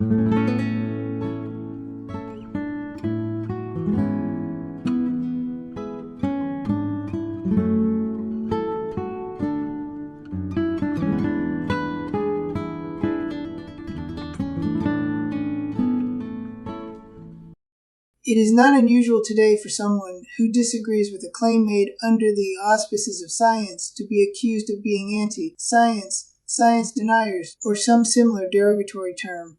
It is not unusual today for someone who disagrees with a claim made under the auspices of science to be accused of being anti-science, science deniers, or some similar derogatory term.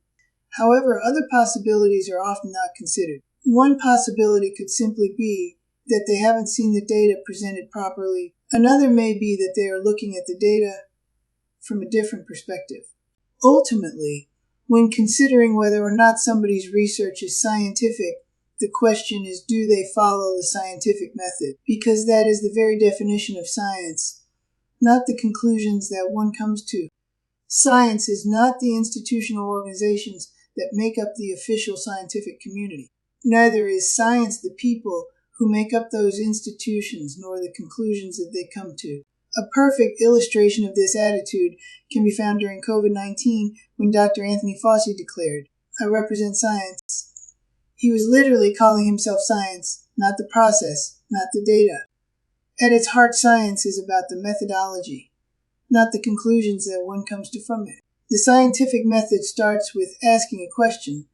However, other possibilities are often not considered. One possibility could simply be that they haven't seen the data presented properly. Another may be that they are looking at the data from a different perspective. Ultimately, when considering whether or not somebody's research is scientific, the question is, do they follow the scientific method? Because that is the very definition of science, not the conclusions that one comes to. Science is not the institutional organizations that make up the official scientific community. Neither is science the people who make up those institutions, nor the conclusions that they come to. A perfect illustration of this attitude can be found during COVID-19 when Dr. Anthony Fauci declared, "I represent science." He was literally calling himself science, not the process, not the data. At its heart, science is about the methodology, not the conclusions that one comes to from it. The scientific method starts with asking a question,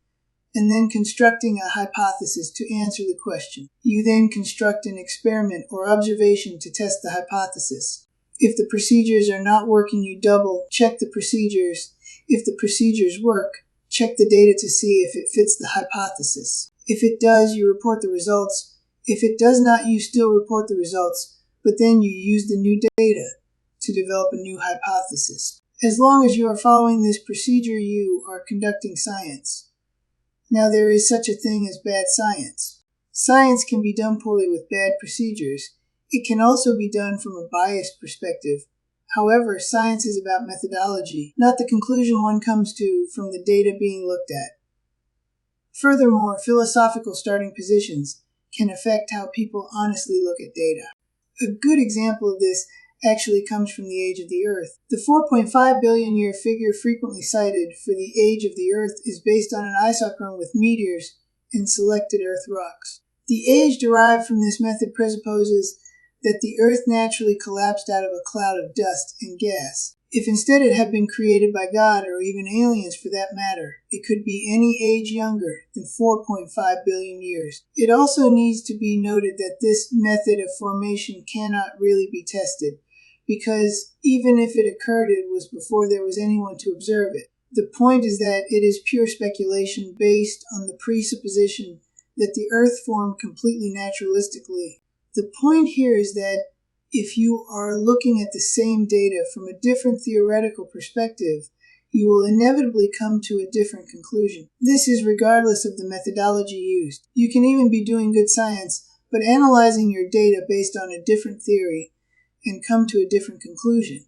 and then constructing a hypothesis to answer the question. You then construct an experiment or observation to test the hypothesis. If the procedures are not working, you double-check the procedures. If the procedures work, check the data to see if it fits the hypothesis. If it does, you report the results. If it does not, you still report the results, but then you use the new data to develop a new hypothesis. As long as you are following this procedure, you are conducting science. Now, there is such a thing as bad science. Science can be done poorly with bad procedures. It can also be done from a biased perspective. However, science is about methodology, not the conclusion one comes to from the data being looked at. Furthermore, philosophical starting positions can affect how people honestly look at data. A good example of this actually comes from the age of the Earth. The 4.5 billion year figure frequently cited for the age of the Earth is based on an isochrone with meteors and selected Earth rocks. The age derived from this method presupposes that the Earth naturally collapsed out of a cloud of dust and gas. If instead it had been created by God, or even aliens for that matter, it could be any age younger than 4.5 billion years. It also needs to be noted that this method of formation cannot really be tested, because even if it occurred, it was before there was anyone to observe it. The point is that it is pure speculation based on the presupposition that the Earth formed completely naturalistically. The point here is that if you are looking at the same data from a different theoretical perspective, you will inevitably come to a different conclusion. This is regardless of the methodology used. You can even be doing good science, but analyzing your data based on a different theory and come to a different conclusion.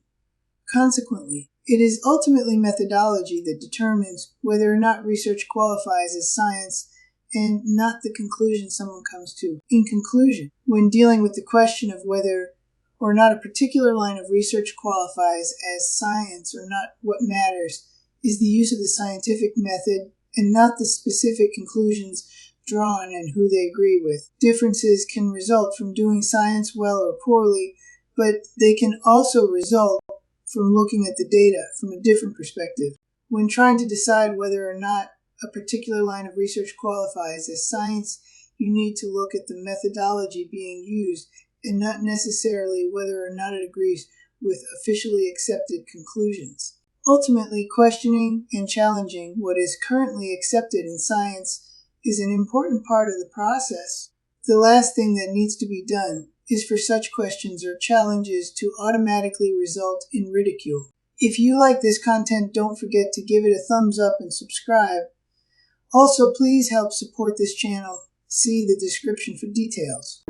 Consequently, it is ultimately methodology that determines whether or not research qualifies as science, and not the conclusion someone comes to. In conclusion, when dealing with the question of whether or not a particular line of research qualifies as science or not, what matters is the use of the scientific method and not the specific conclusions drawn and who they agree with. Differences can result from doing science well or poorly, but they can also result from looking at the data from a different perspective. When trying to decide whether or not a particular line of research qualifies as science, you need to look at the methodology being used and not necessarily whether or not it agrees with officially accepted conclusions. Ultimately, questioning and challenging what is currently accepted in science is an important part of the process. The last thing that needs to be done is for such questions or challenges to automatically result in ridicule. If you like this content, don't forget to give it a thumbs up and subscribe. Also, please help support this channel. See the description for details.